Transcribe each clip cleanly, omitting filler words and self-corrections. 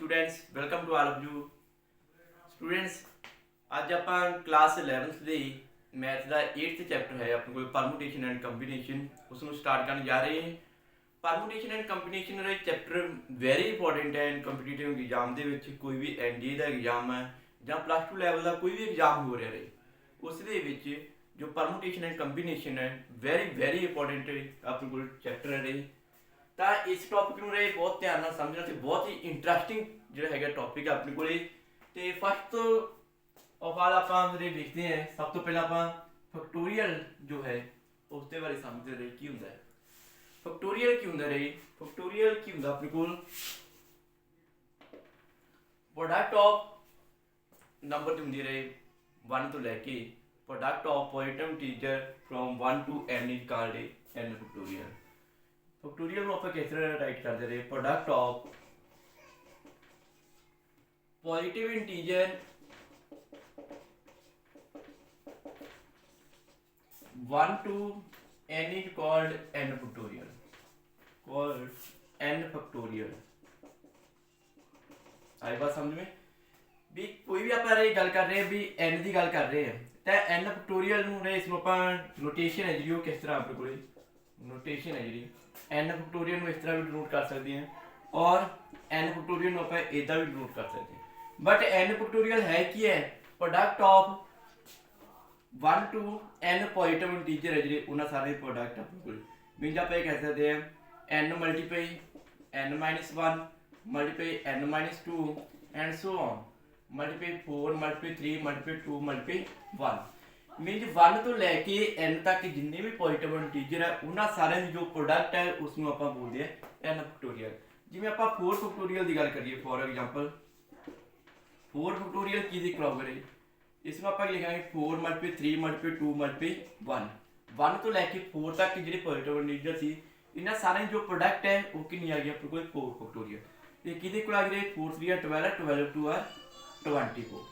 Students welcome to all of you students. ਅੱਜ ਆਪਾਂ class 11th ਦੇ ਮੈਥ ਦਾ 8th chapter ਹੈ ਆਪਣੇ ਕੋਲ ਪਰਮੂਟੇਸ਼ਨ ਐਂਡ ਕੰਬੀਨੇਸ਼ਨ, ਉਸ ਨੂੰ ਸਟਾਰਟ ਕਰਨ ਜਾ ਰਹੇ ਹਾਂ। ਪਰਮੂਟੇਸ਼ਨ ਐਂਡ ਕੰਬੀਨੇਸ਼ਨ ਦਾ ਚੈਪਟਰ ਵੈਰੀ ਇੰਪੋਰਟੈਂਟ ਹੈ ਕੰਪੀਟੀਟਿਵ ਐਗਜ਼ਾਮ ਦੇ ਵਿੱਚ। ਕੋਈ ਵੀ ਐਨਡੀਏ ਦਾ ਐਗਜ਼ਾਮ ਹੈ ਜਾਂ ਪਲੱਸ 2 ਲੈਵਲ ਦਾ ਕੋਈ ਵੀ ਐਗਜ਼ਾਮ ਹੋ ਰਿਹਾ ਰਹੇ, ਉਸ ਦੇ ਵਿੱਚ ਜੋ ਪਰਮੂਟੇਸ਼ਨ ਐਂਡ ਕੰਬੀਨੇਸ਼ਨ ਹੈ ਵੈਰੀ ਇੰਪੋਰਟੈਂਟ ਆਪਣੇ ਕੋਲ ਚੈਪਟਰ ਹੈ ਰਹੇ। ਤਾਂ ਇਸ ਟੌਪਿਕ ਨੂੰ ਰਹੇ ਬਹੁਤ ਧਿਆਨ ਨਾਲ ਸਮਝਣਾ ਤੇ ਬਹੁਤ ਹੀ ਇੰਟਰਸਟਿੰਗ ਜਿਹੜਾ ਹੈਗਾ ਟੌਪਿਕ ਆਪਣੇ ਕੋਲੇ। ਤੇ ਫਸਟ ਆਫ ਆਲ ਆਪਾਂ ਦੇਖਦੇ ਹਾਂ, ਸਭ ਤੋਂ ਪਹਿਲਾਂ ਆਪਾਂ ਫੈਕਟੋਰੀਅਲ ਜੋ ਹੈ ਉਸ ਦੇ ਬਾਰੇ ਸਮਝਦੇ ਰਹੇ ਕੀ ਹੁੰਦਾ ਹੈ। ਫੈਕਟੋਰੀਅਲ ਕੀ ਹੁੰਦਾ ਰਹੇ, ਫੈਕਟੋਰੀਅਲ ਕੀ ਹੁੰਦਾ ਆਪਣੇ ਕੋਲ ਪ੍ਰੋਡਕਟ ਆਫ ਨੰਬਰ ਹੁੰਦੀ ਰਹੇ 1 ਤੋਂ ਲੈ ਕੇ product of positive integer from 1 to n is called n factorial. Factorial ਨੂੰ ਆਪਾਂ ਕਿਸ ਤਰ੍ਹਾਂ ਰਾਈਟ ਕਰਦੇ ਰਹੇ, product of positive integer 1 to n is called n factorial, called n factorial। आई बात समझ में भी कोई भी आप गल कर रहे हैं भी n की गल कर रहे हैं तो n फैक्टोरियल इसमें आप नोटेशन है जी किस तरह अपने को नोटेशन है जी n फैक्टोरियल इस तरह भी डिनोट कर सकते हैं और n फैक्टोरियल आप इदा भी डिनोट कर सकते हैं। बट n फैक्टोरियल है की है product of 1 to n positive integer है जी उन्होंने सारे प्रोडक्ट अपने को मीन आप कह सकते हैं n multiply n minus 1 multiply n minus 2 and so on multiply 4 multiply 3 multiply 2 multiply 1 mean 1 तो लैके n तक जिन्ने भी पॉजिटिव इंटीजर है उन्होंने सारे जो प्रोडक्ट है उसमें आप बोलते हैं n फैक्टोरियल। जिमें आप 4 फैक्टोरियल की गल करिए फॉर एग्जाम्पल 4 फैक्टोरियल की बराबर है, इसमें आप लिखेंगे 4 मल्टीपाई 3 मल्टीपाई 2 मल्टीपाई 1 तो लैके 4 तक जो पॉजिटिव इंटीजर सी इन्होंने सारे जो प्रोडक्ट है वो कितनी आ गई अपने को 4 फैक्टोरियल। तो कि आ गए 4 3 12 12 2 24।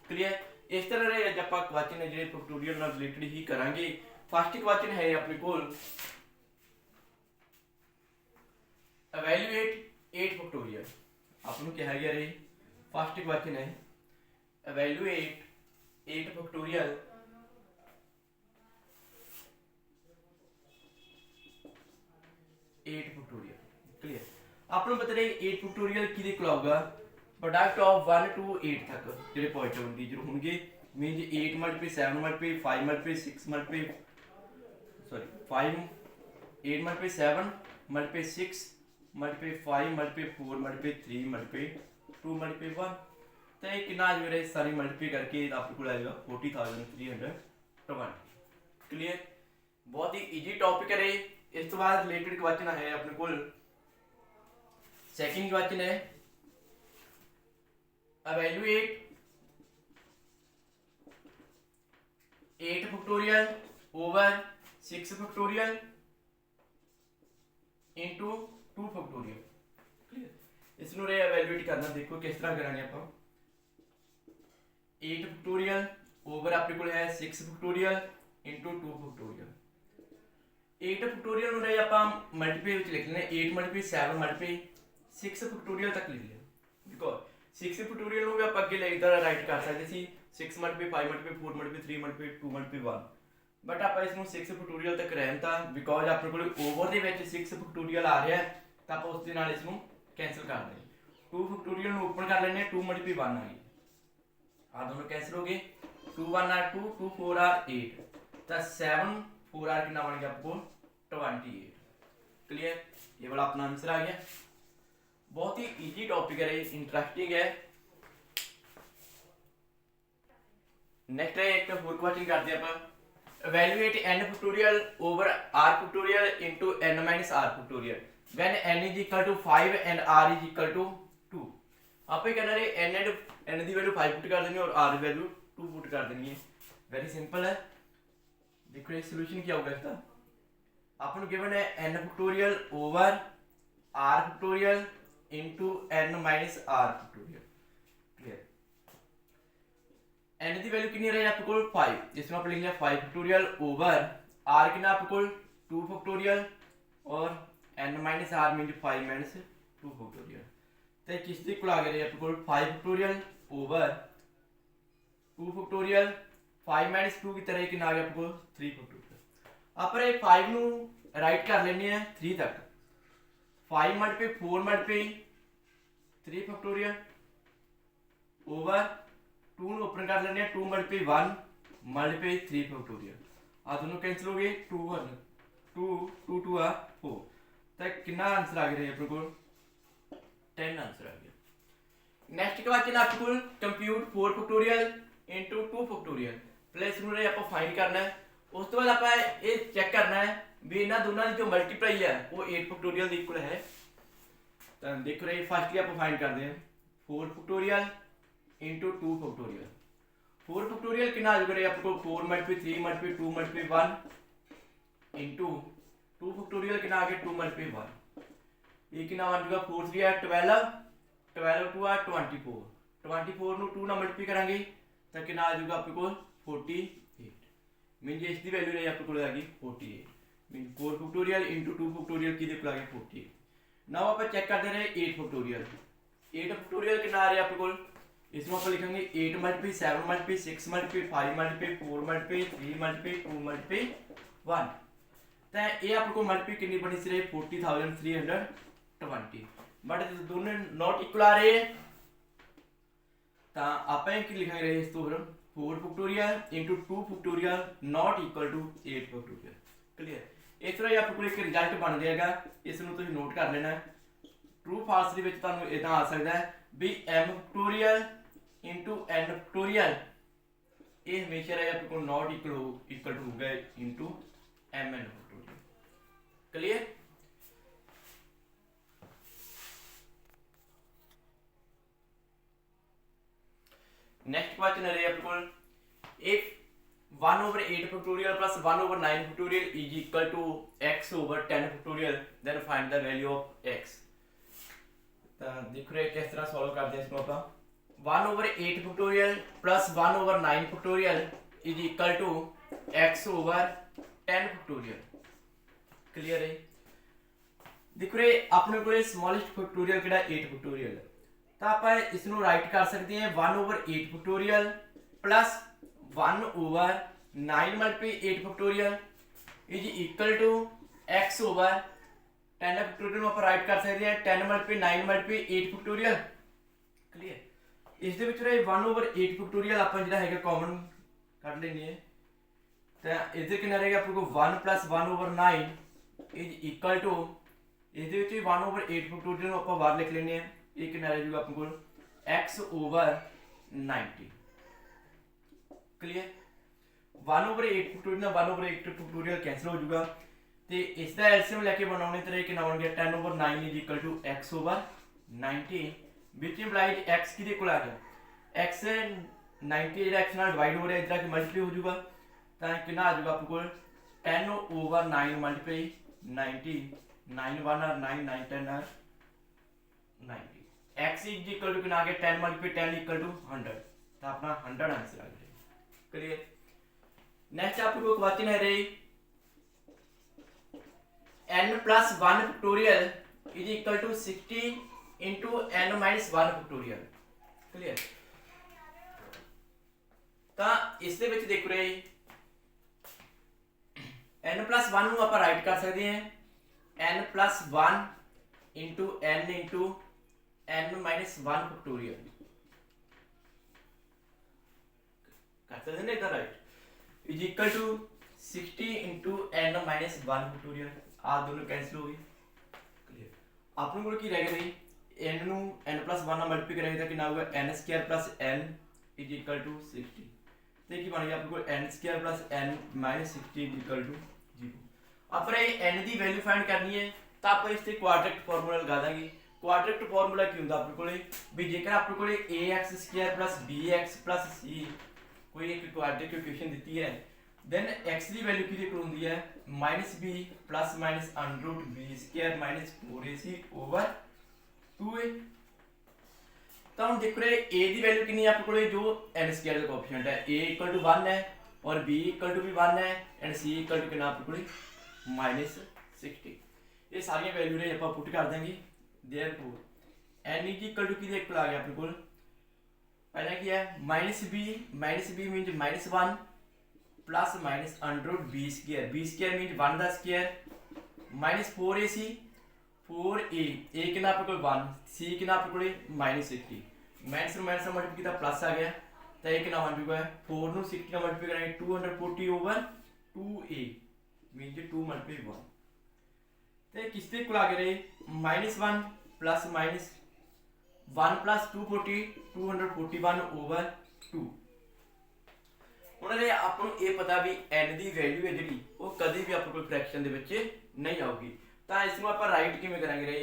क्लियर। इस तरह अज आप क्वेश्चन है जो फैक्टोरियल रिलेटेड ही करांगे। फर्स्ट क्वेश्चन है अपने को एवेल्यूएट 8 फैक्टोरियल। आपको कहा गया रही फर्स्ट क्वेश्चन है एवेल्यूएट 8 फैक्टोरियल। 8 factorial clear. आपको पता रहे 8 फैक्टोरियल किहदे कोल आऊगा प्रोडक्ट ऑफ 1 to 8 तक जो पॉजिटिव इंटीजर होंगे mean 8 multiply 7 multiply 5 multiply 6 multiply sorry 5 8 multiply 7 multiply 6 multiply 5 multiply 4 multiply 3 multiply 2 multiply 1 तो ये कितना आज मेरे सारी मल्टीपाई करके आपके को आएगा 40,320। क्लियर। बहुत ही इजी टॉपिक है। इस तो बाद रिलेटेड क्वेश्चन है अपने को सेकंड क्वेश्चन है evaluate 8 factorial over 6 factorial into 2 factorial. Clear. इसनू रे एवेल्यूएट करना देखो किस तरह करांगे आप 8 फैक्टोरियल ओवर अपने को है 6 फैक्टोरियल इनटू 2 फैक्टोरियल। 8 फैक्टोरियल नु रे आप मल्टीप्लाई विच लिख लेना 8 मल्टीप्लाई 7 मल्टीप्लाई 6 फैक्टोरियल तक लिख लिया बिकॉज़ 6 फैक्टोरियल नु भी आप आगे ले इधर राइट कर सकते सी 6 multiply 5 multiply 4 multiply 3 multiply 2 multiply 1 but आप इसनु 6 फैक्टोरियल तक रहनता बिकॉज़ अपने को ओवर दे विच 6 फैक्टोरियल आ रहा है तो आप उस दे नाल इसनु कैंसिल कर देंगे। 2 फैक्टोरियल नु ओपन कर लेने 2 मल्टीप्लाई 1 आ गई आ दोनों कैंसिल हो गए 2 1 आर 2 2 4 आर 8 तो 7 4 आर कितना बन गया आपको 28। क्लियर। ये वाला अपना आंसर आ गया। बहुत ही इजी टॉपिक है, इंटरेस्टिंग है। नेक्स्ट है एक और क्वेश्चन करते हैं अपन evaluate n factorial over r factorial into n minus r factorial when n is equal to 5 and r is equal to 2। आप ये कहना रे n की वैल्यू 5 पुट कर देनी और r की वैल्यू 2 पुट कर देनी है। वेरी सिंपल है। देखो ये सॉल्यूशन क्या होगा इसका। आपको गिवन है n factorial over r factorial into n minus r factorial. Clear. n की वैल्यू कितनी रही आपके को 5 जिसमें आप लिखेंगे 5 फैक्टोरियल ओवर r कितना आपके को 2 फैक्टोरियल और n minus r mean 5 minus 2 factorial. ਤੇ ਕਿਸ ਦੇ ਕੋਲ ਆ ਗਿਆ ਆਪਣੇ ਕੋਲ 5 ਫੈਕਟੋਰੀਅਲ ਓਵਰ 2 ਫੈਕਟੋਰੀਅਲ 5 - 2 की तरह कितना आ गया आपको 3 फैक्टोरियल। आप ये 5 ਨੂੰ राइट कर लेने हैं 3 तक 5 मल्टीप्लाई 4 मल्टीप्लाई 3 फैक्टोरियल ओवर 2 ਨੂੰ ओपन कर लेने हैं 2 मल्टीप्लाई 1 मल्टीप्लाई 3 फैक्टोरियल। आ दोनों कैंसिल हो गए 2 1 2 2 2 आ 4 तो कितना आंसर आ गया अपने को 10 आंसर आ गया। नेक्स्ट क्वेश्चन आपके को compute 4 factorial into 2 factorial plus ਨੂੰ ਆਪਾਂ फाइंड करना है। उस तो बाद ਆਪਾਂ ਇਹ ਚੈੱਕ ਕਰਨਾ ਹੈ ਵੀ ਇਹਨਾਂ ਦੋਨਾਂ ਦੀ ਜੋ ਮਲਟੀਪਲਾਈ ਹੈ ਉਹ 8 ਫੈਕਟੋਰੀਅਲ ਦੇ ਇਕੁਅਲ ਹੈ। ਤਾਂ ਦੇਖੋ ਰੇ ਫਸਟਲੀ ਆਪਾਂ ਫਾਈਂਡ ਕਰਦੇ ਹਾਂ 4 ਫੈਕਟੋਰੀਅਲ इनटू 2 फैक्टोरियल। 4 फैक्टोरियल कितना आ जाएगा आपको 4 multiply 3 multiply 2 multiply 1 into 2 factorial कितना आ गया 2 मल्टीप्लाई 1 ये कितना आ जाएगा 4 3 है 12 12 2 आ 24 24 ਨੂੰ 2 ਨਾਲ ਮਲਟੀਪलाई ਕਰਾਂਗੇ ਤਾਂ ਕਿੰਨਾ ਆ ਜਾਊਗਾ ਆਪਣੇ ਕੋਲ 48 मीन ਇਸ ਦੀ ਵੈਲਿਊ ਰਹੀ ਆਪਣੇ ਕੋਲ ਆ ਗਈ 48 मीन 4 फैक्टोरियल इनटू 2 फैक्टोरियल ਕਿਹਦੇ ਕੋਲ ਆ ਗਿਆ 48। ਨਾਓ ਆਪਾਂ ਚੈੱਕ ਕਰਦੇ ਰਹੇ 8 फैक्टोरियल 8 फैक्टोरियल कितना आ रहा है आपके को इसमें आप लिखेंगे 8 multiply 7 multiply 6 multiply 5 multiply 4 multiply 3 multiply 2 multiply 1 तो ये आपको मल्टीप्लाई कितनी बनी सी रही 40,320 बट दोनों नॉट इक्वल आ रहे हैं तो आप लिखेंगे इस तो 4 factorial into 2 factorial not equal to 8 factorial. Clear इस तरह आपको एक रिजल्ट बन जाएगा इसमें तुम नोट कर लेना ट्रू फाल्स ਦੇ ਵਿੱਚ ਤੁਹਾਨੂੰ ਇਦਾਂ ਆ ਸਕਦਾ ਹੈ भी m factorial into n factorial ये हमेशा रहे आपको नॉट इक्वल टू होगा into m n factorial. Clear next question है आपको if 1 over 8 factorial plus 1 over 9 factorial is equal to x over 10 factorial then find the value of x। तो देख रहे किस तरह सॉल्व करते हैं इसको आप 1 over 8 factorial plus 1 over 9 factorial is equal to x over 10 factorial. Clear है देखो रे अपने को स्मॉलेस्ट फैक्टोरियल किहड़ा 8 फैक्टोरियल तो आप इसनु राइट कर सकते हैं 1 over 8 factorial plus 1 over 9 multiply 8 factorial is equal to x over 10 factorial में आप राइट कर सकते हैं 10 मल्टीप्लाई 9 मल्टीप्लाई 8 फैक्टोरियल। क्लियर इस दे विच 1 over 8 फैक्टोरियल आप जिहड़ा हैगा कॉमन कढ लेनी है तो इधर कितना रहेगा आपको 1 plus 1 over 9 is equal to इस दे विच 1 over 8 फैक्टोरियल आप बाहर लिख लेने हैं ये कितना रह जाएगा आपको x over 90। Clear 1 over 8 factorial 1 over 8 factorial cancel हो जाएगा तो इसका एलसीएम लेके बनाने तरह कितना बन गया 10 over 9 is equal to x over 90 which implies x किदे कोल आ गया x 90 जेड़ा x नाल डिवाइड हो रहा है इधर के मल्टीप्लाई हो जाएगा तो कितना आ जाएगा आपको 10 over 9 मल्टीप्लाई 90 9 1 और 9 9 10 और 90 x इज इक्वल टू कितना आ गया 10 मल्टीप्लाई 10 इक्वल टू 100 तो अपना 100 आंसर आ गया। क्लियर नेक्स्ट आपको क्वेश्चन है रे n plus 1 factorial is equal to 60 into n minus 1 factorial. Clear ਤਾਂ ਇਸ ਦੇ ਵਿੱਚ ਦੇਖੋ ਰੇ n plus 1 ਨੂੰ ਆਪਾਂ ਰਾਈਟ ਕਰ ਸਕਦੇ ਹਾਂ n plus 1 into n into n minus 1 factorial कर सकते हैं ना इधर right is equal to 60 into n minus 1 factorial आ दोनों कैंसिल हो गए। क्लियर अपने को की रह गया भाई n ਨੂੰ n plus 1 ਨਾਲ ਮਲਟੀਪਲਾਈ ਕਰਾਂਗੇ ਤਾਂ ਕਿੰਨਾ ਆਊਗਾ n square plus n is equal to 60 ਤੇ ਕੀ ਬਣ ਗਿਆ ਆਪਣੇ ਕੋਲ n square plus n minus 60 is equal to 0। ਆਪਾਂ ਇਹ n ਦੀ ਵੈਲਿਊ ਫਾਈਂਡ ਕਰਨੀ ਹੈ ਤਾਂ ਆਪਾਂ ਇਸ ਤੇ ਕੁਆਡਰੇਟਰ ਫਾਰਮੂਲਾ ਲਗਾ ਦਾਂਗੇ। ਕੁਆਡਰੇਟਰ ਫਾਰਮੂਲਾ ਕੀ ਹੁੰਦਾ ਆਪਣੇ ਕੋਲੇ ਵੀ ਜੇਕਰ ਆਪਣੇ ਕੋਲੇ ax square plus bx plus c ਕੋਈ ਇੱਕ ਕੁਆਡਰੇਟਰ ਇਕੁਏਸ਼ਨ ਦਿੱਤੀ ਹੈ then x ਦੀ ਵੈਲਿਊ ਕਿਹਦੇ ਕੋਲ ਹੁੰਦੀ ਹੈ -b plus minus under root b square minus 4ac over 2a। तो हम देख रहे a की वैल्यू कितनी है आपको जो n स्क्वायर का कोएफिशिएंट है a इक्वल टू 1 है और b इक्वल टू भी 1 है एंड c इक्वल टू कितना आपको -60 ये सारी वैल्यू ने ਆਪਾਂ पुट कर देंगे therefore n is equal to किहदे इक्वल आ गया अपने कोल पहला की है minus B mean minus one plus minus under B square mean one का स्केयर माइनस 4ac 4a कितना अपने कोल 1 c कितना अपने कोल माइनस 60 माइनस मल्टीप्लाई किया प्लस आ गया तो ये कितना बन चुका है 4 ਨੂੰ 60 ਨਾਲ ਮਲਟੀਪਲਾਈ ਕਰਾਂਗੇ 240 ਓਵਰ 2a मीन जो 2 मल्टीप्लाई 1 तो किसके इक्वल आ गया -1 प्लस माइनस 1 प्लस 240 241 ओवर 2 उन्होंने आपको ये पता भी n की वैल्यू है जी वो कभी भी अपने फ्रैक्शन के बच्चे नहीं आऊगी तो इसमें आप राइट किमें करेंगे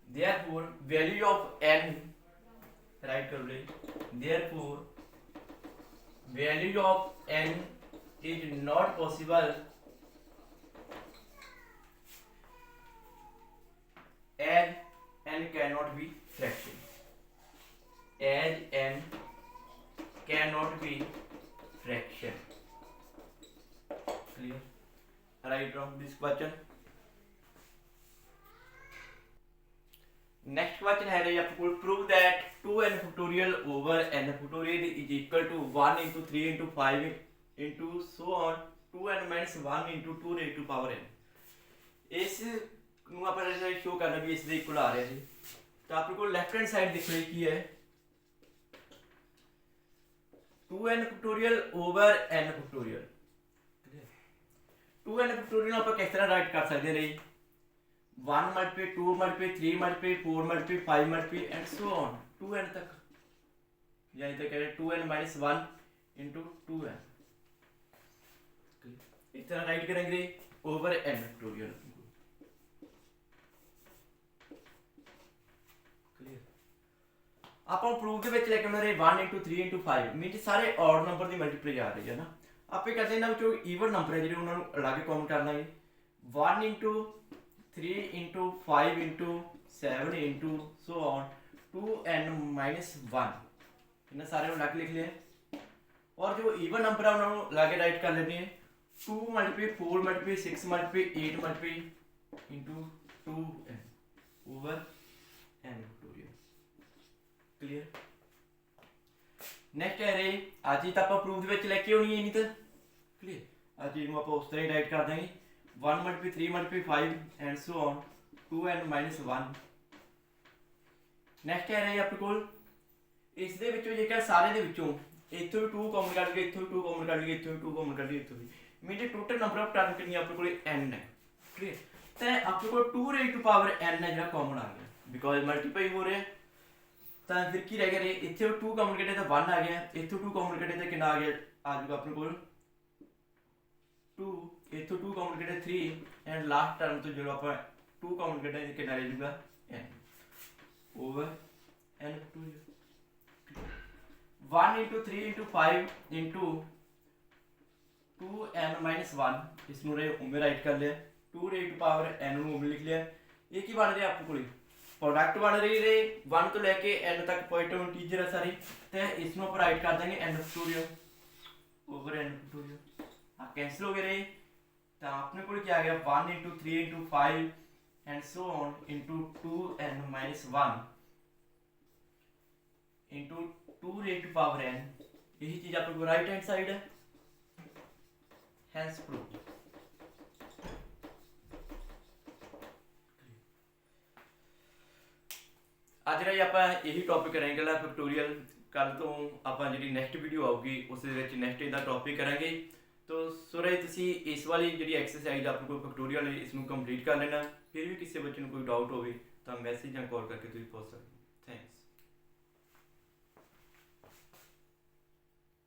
therefore value of n right कर ले therefore value of n is not possible as n cannot be fraction as n cannot be fraction clear right from this question next question है आपको prove that 2n factorial over n factorial is equal to 1 into 3 into 5 into so on 2n minus 1 into 2 raised to power n इस ਨੂੰ ਆਪਾਂ ਜਿਹੜਾ show ਕਰਨਾ ਵੀ ਇਸ ਦੇ equal ਆ ਰਿਹਾ ਜੀ ਤਾਂ ਆਪਣੇ ਕੋਲ ਲੈਫਟ ਹੈਂਡ ਸਾਈਡ ਦੇਖ ਲਈ ਕੀ ਹੈ 2n factorial over n factorial 2n factorial ਆਪਾਂ ਕਿਸ ਤਰ੍ਹਾਂ ਰਾਈਟ ਕਰ ਸਕਦੇ ਹਾਂ ਜੀ 1 multiply 2 multiply 3 multiply 4 multiply 5 multiply and so on 2n ਤੱਕ ਯਾਨੀ ਤੱਕ ਕਰੇ 2n 1 into 2n इस तरह राइट करेंगे ओवर n फैक्टोरियल क्लियर ਆਪਾਂ ਪ੍ਰੂਫ ਦੇ ਵਿੱਚ ਲੈ ਕੇ ਆਉਣਾ ਰੇ 1 into 3 into 5 ਮੀਨਸ ਸਾਰੇ ਔਡ ਨੰਬਰ ਦੀ ਮਲਟੀਪਲਾਈ ਆ ਰਹੀ ਹੈ ਨਾ ਆਪੇ ਕਰਦੇ ਇਹਨਾਂ ਵਿੱਚੋਂ ਈਵਨ ਨੰਬਰ ਹੈ ਜਿਹੜੇ ਉਹਨਾਂ ਨੂੰ ਅਲੱਗ ਕਾਊਂਟ ਕਰ ਲਾਂਗੇ 1 into 3 into 5 into 7 into so on 2n minus 1 ਇਹਨਾਂ ਸਾਰੇ ਨੂੰ ਅਲੱਗ ਲਿਖ ਲਿਆ और जो इवन नंबर है उन्होंने लाके राइट कर लेनी है 2 multiply 4 multiply 6 multiply 8 multiply into 2n over n factorial clear next है रे आज ही तो आप प्रूफ ਦੇ ਵਿੱਚ ਲੈ ਕੇ ਆਉਣੀ ਹੈ ਨਹੀਂ ਤਾਂ क्लियर आज ਨੂੰ ਆਪਾਂ ਉਸ ਤਰ੍ਹਾਂ ਹੀ ਰਾਈਟ ਕਰ ਦਾਂਗੇ 1 multiply 3 multiply 5 and so on 2n 1 next है रे ਆਪਣੇ ਕੋਲ ਇਸ ਦੇ ਵਿੱਚੋਂ ਜੇਕਰ ਸਾਰੇ ਦੇ ਵਿੱਚੋਂ ਇੱਥੋਂ ਵੀ 2 ਕਾਮਨ ਕੱਢ ਲਈਏ ਇੱਥੋਂ ਵੀ 2 ਕਾਮਨ ਕੱਢ ਲਈਏ ਇੱਥੋਂ ਵੀ 2 ਕਾਮਨ ਕੱਢ ਲਈਏ ਇੱਥੋਂ ਵੀ ਮੀਨ ਟੋਟਲ ਨੰਬਰ ਆਫ ਟਰਮ ਕਿੰਨੀ ਆਪਣੇ ਕੋਲ n ਹੈ ਕਲੀਅਰ ਤੇ ਆਪਣੇ ਕੋਲ 2 ਰੇਜ਼ ਟੂ ਪਾਵਰ n ਹੈ ਜਿਹੜਾ ਕਾਮਨ ਆ ਗਿਆ ਬਿਕੋਜ਼ ਮਲਟੀਪਲਾਈ ਹੋ ਰਿਹਾ ਤਾਂ ਫਿਰ ਕੀ ਰਹਿ ਗਿਆ ਰੇ ਇੱਥੇ 2 ਕਾਮਨ ਕੱਢੇ ਤਾਂ 1 ਆ ਗਿਆ ਇੱਥੋਂ 2 ਕਾਮਨ ਕੱਢੇ ਤਾਂ ਕਿੰਨਾ ਆ ਗਿਆ ਆ ਜਾਊਗਾ ਆਪਣੇ ਕੋਲ 2 ਇੱਥੋਂ 2 ਕਾਮਨ ਕੱਢੇ 3 ਐਂਡ ਲਾਸਟ ਟਰਮ ਤੋਂ ਜਦੋਂ ਆਪਾਂ 2 ਕਾਮਨ ਕੱਢੇ ਤਾਂ ਕਿੰਨਾ ਰਹਿ ਜਾਊਗਾ n over n 2 1 into 3 into 5 into 2n minus 1 इसमें रे उम्मे राइट कर लिया 2 raised to power n ਨੂੰ ਉਮੇ ਲਿਖ ਲਿਆ ਇਹ ਕੀ ਬਣ ਰਿਹਾ ਆਪਣੇ ਕੋਲੇ प्रोडक्ट बन रही रे 1 तो लेके n तक पॉजिटिव इंटीजर है सारी तो इसमें आप राइट कर देंगे n factorial over n factorial हाँ कैंसिल हो गए रे तो अपने को क्या आ गया 1 into 3 into 5 and so on into 2n minus 1 into 2 raised to power n यही चीज आपको राइट हैंड साइड है hence proved ਅੱਜ ਰਾਈ ਆਪਾਂ ਇਹੀ ਟੌਪਿਕ ਕਰਾਂਗੇ ਲਾ ਫੈਕਟੋਰੀਅਲ ਕੱਲ ਤੋਂ ਆਪਾਂ ਜਿਹੜੀ ਨੈਕਸਟ ਵੀਡੀਓ ਆਊਗੀ ਉਸ ਦੇ ਵਿੱਚ ਨੈਕਸਟ ਇਹਦਾ ਟੌਪਿਕ ਕਰਾਂਗੇ तो सो राई ਤੁਸੀਂ ਇਸ ਵਾਲੀ ਜਿਹੜੀ ਐਕਸਰਸਾਈਜ਼ ਆਪਣੇ ਕੋਲ ਫੈਕਟੋਰੀਅਲ ਇਸ ਨੂੰ ਕੰਪਲੀਟ ਕਰ ਲੈਣਾ ਫਿਰ ਵੀ ਕਿਸੇ ਬੱਚੇ ਨੂੰ ਕੋਈ ਡਾਊਟ ਹੋਵੇ ਤਾਂ ਮੈਸੇਜ ਜਾਂ ਕਾਲ ਕਰਕੇ ਤੁਸੀਂ ਪੁੱਛ ਸਕਦੇ ਹੋ ਥੈਂਕਸ